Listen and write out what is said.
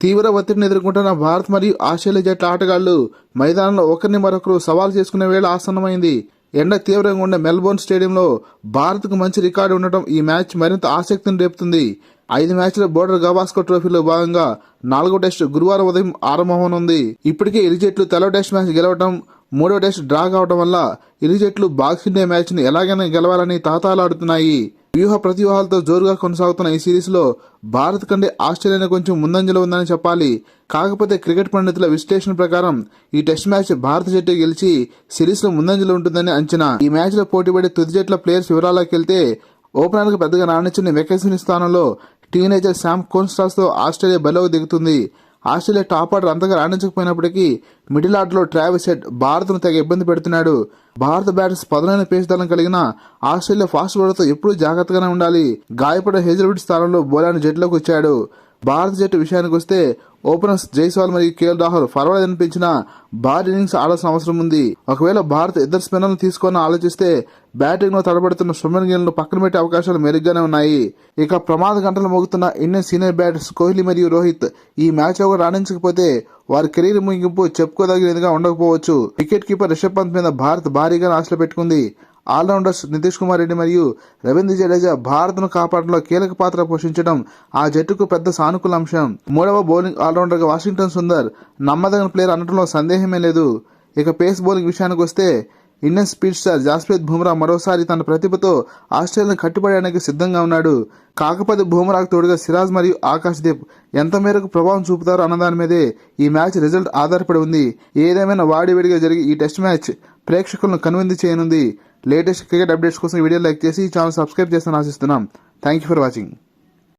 తీవ్ర ఒత్తిడిని ఎదుర్కొంటున్న భారత్ మరియు ఆస్ట్రేలియా జట్ల ఆటగాళ్లు మైదానంలో ఒకరిని మరొకరు సవాల్ చేసుకునే వేళ ఆసన్నమైంది. ఎండ తీవ్రంగా ఉండే మెల్బోర్న్ స్టేడియంలో భారత్కు మంచి రికార్డు ఉండటం ఈ మ్యాచ్ మరింత ఆసక్తిని రేపుతుంది. 5 మ్యాచ్ల బోర్డర్ గవాస్కర్ ట్రోఫీలో భాగంగా 4వ టెస్టు గురువారం ఉదయం ఆరంభమవనుంది. ఇప్పటికే ఇరు జట్లు తలో టెస్ట్ మ్యాచ్ గెలవడం, 3వ టెస్ట్ డ్రా కావడం వల్ల ఇరు జట్లు బాక్సింగ్ డే మ్యాచ్ ని ఎలాగైనా గెలవాలని తాతాలాడుతున్నాయి. వ్యూహ ప్రతివ్యూహాలతో జోరుగా కొనసాగుతున్న ఈ సిరీస్ లో భారత్ కంటే ఆస్ట్రేలియా కొంచెం ముందంజలో ఉందని చెప్పాలి. కాకపోతే క్రికెట్ పండితుల విశ్లేషణ ప్రకారం ఈ టెస్ట్ మ్యాచ్ భారత జట్టు గెలిచి సిరీస్ లో ముందంజలో ఉంటుందని అంచనా. ఈ మ్యాచ్ లో పోటీపడే తుది జట్ల ప్లేయర్స్ వివరాల్లోకి వెళ్తే ఓపెనర్ కు పెద్దగా రాణించిన వెకేషన్ స్థానంలో టీనేజర్ శామ్ కోన్స్టాస్ తో ఆస్ట్రేలియా బరిలోకి దిగుతుంది. ఆస్ట్రేలియా టాప్ ఆర్డర్ అంతగా రాణించకపోయినప్పటికీ మిడిల్ ఆర్డర్లో ట్రావిస్ హెడ్ భారత్ను తెగ ఇబ్బంది పెడుతున్నాడు. భారత బ్యాటర్స్ పదునైన పేస్ దళం కలిగిన ఆస్ట్రేలియా ఫాస్ట్ బౌలర్తో ఎప్పుడూ జాగ్రత్తగానే ఉండాలి. గాయపడిన హేజల్వుడ్ స్థానంలో బోలాన్ జట్టులోకి వచ్చాడు. భారత జట్టు విషయానికి వస్తే ఓపెనర్స్ జైస్వాల్ మరియు కేఎల్ రాహుల్ ఫర్వాడ్ అనిపించిన భారీ ఇన్నింగ్స్ ఆడాల్సిన అవసరం ఉంది. ఒకవేళ భారత్ ఇద్దరు స్పిన్నర్లను తీసుకోవాలని ఆలోచిస్తే బ్యాటింగ్ లో తడబడుతున్న శుభ్మన్ గిల్ను పక్కన పెట్టే అవకాశాలు మెరుగ్గానే ఉన్నాయి. ఇక ప్రమాద గంటలు మోగుతున్న ఇండియన్ సీనియర్ బ్యాటర్స్ కోహ్లీ మరియు రోహిత్ ఈ మ్యాచ్ లో కూడా రాణించకపోతే వారి కెరీర్ ముగింపు చెప్పుకోదగినదిగా ఉండకపోవచ్చు. వికెట్ కీపర్ రిషబ్ పంత్ మీద భారత్ భారీగా ఆశలు పెట్టుకుంది. ఆల్రౌండర్స్ నితీష్ కుమార్ రెడ్డి మరియు రవీంద్ర జడేజా భారత్ను కాపాడడంలో కీలక పాత్ర పోషించడం ఆ జట్టుకు పెద్ద సానుకూల అంశం. 3వ బౌలింగ్ ఆల్రౌండర్ గా వాషింగ్టన్ సుందర్ నమ్మదగిన ప్లేయర్ అనడంలో సందేహమే లేదు. ఇక పేస్ బౌలింగ్ విషయానికి వస్తే Indian speed star Jaspreet Bumrah మరోసారి తన ప్రతిభతో ఆస్ట్రేలియాను కట్టుబడడానికి సిద్ధంగా ఉన్నాడు. కాకపోతే బుమ్రాకు తోడుగా సిరాజ్ మరియు ఆకాశ్ దీప్ ఎంత మేరకు ప్రభావం చూపుతారో అన్నదాని మీదే ఈ మ్యాచ్ రిజల్ట్ ఆధారపడి ఉంది. ఏదేమైనా వాడివేడిగా జరిగే ఈ టెస్ట్ మ్యాచ్ ప్రేక్షకులను కనువిందు చేయనుంది. లేటెస్ట్ క్రికెట్ అప్డేట్స్ కోసం వీడియో లైక్ చేసి ఛానల్ సబ్స్క్రైబ్ చేస్తానని ఆశిస్తున్నాం. Thank you for watching.